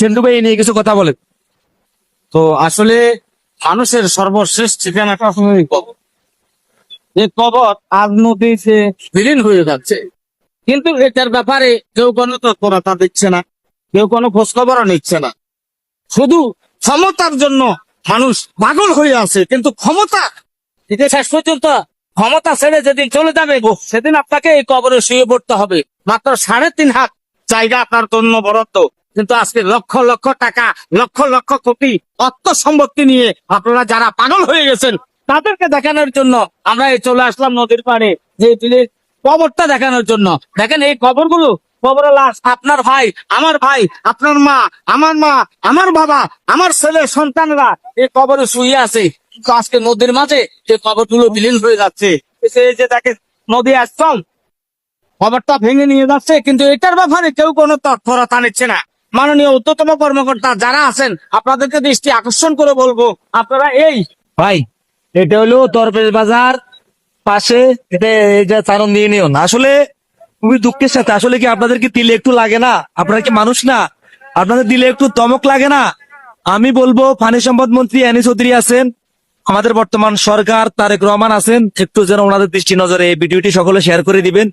সিন্ধু ভাই এই নিয়ে কিছু কথা বলেন। তো আসলে মানুষের সর্বশেষ ঠিকানাটা আসলে এই কবর। এই কবর আজ নদীতে বিলীন হয়ে যাচ্ছে, কিন্তু এটার ব্যাপারে কেউ কোনো তৎপরতা দিচ্ছে না, কেউ কোনো খোঁজ খবরও নিচ্ছে না। শুধু ক্ষমতার জন্য মানুষ পাগল হয়ে আছে, কিন্তু ক্ষমতা এটা শেষ পর্যন্ত ক্ষমতা ছেড়ে যেদিন চলে যাবে সেদিন আপনাকে এই কবরে শুয়ে পড়তে হবে। মাত্র 3.5 হাত জায়গা আপনার জন্য বরাদ্দ, কিন্তু আজকে লক্ষ লক্ষ টাকা, লক্ষ লক্ষ কোটি অর্থ সম্পত্তি নিয়ে আপনারা যারা পাগল হয়ে গেছেন তাদেরকে দেখানোর জন্য আমরা এই চলে আসলাম নদীর পাড়ে, যে বিলের কবরটা দেখানোর জন্য। দেখেন এই কবরগুলো, কবরের লাশ আপনার ভাই, আমার ভাই, আপনার মা, আমার বাবা, আমার ছেলে সন্তানরা এই কবরে শুয়ে আছে, কিন্তু আজকে নদীর মাঝে সেই কবরগুলো বিলীন হয়ে যাচ্ছে। এই যে দেখেন নদী আসছম কবরটা ভেঙে নিয়ে যাচ্ছে, কিন্তু এটার ব্যাপারে কেউ কোনো তৎপরতা নিচ্ছে না। মাননীয় ঊর্ধ্বতম কর্মকর্তা যারা আছেন আপনাদেরকে দৃষ্টি আকর্ষণ করে বলবো, আপনারা এই ভাই এটা হলো দরবেশ বাজার পাশে, এটা চারণ ইউনিয়ন। আসলে খুবই দুঃখের সাথে, আসলে কি আপনাদের কি দিলে একটু লাগে না? আপনারা কি মানুষ না? আপনাদের দিলে একটু দমক লাগে না? আমি বলবো পানি সম্পদ মন্ত্রী এনি চৌধুরী আছেন, আমাদের বর্তমান সরকার তারেক রহমান আছেন, একটু যেন ওনাদের দৃষ্টি নজরে এই ভিডিওটি সকলে শেয়ার করে দিবেন।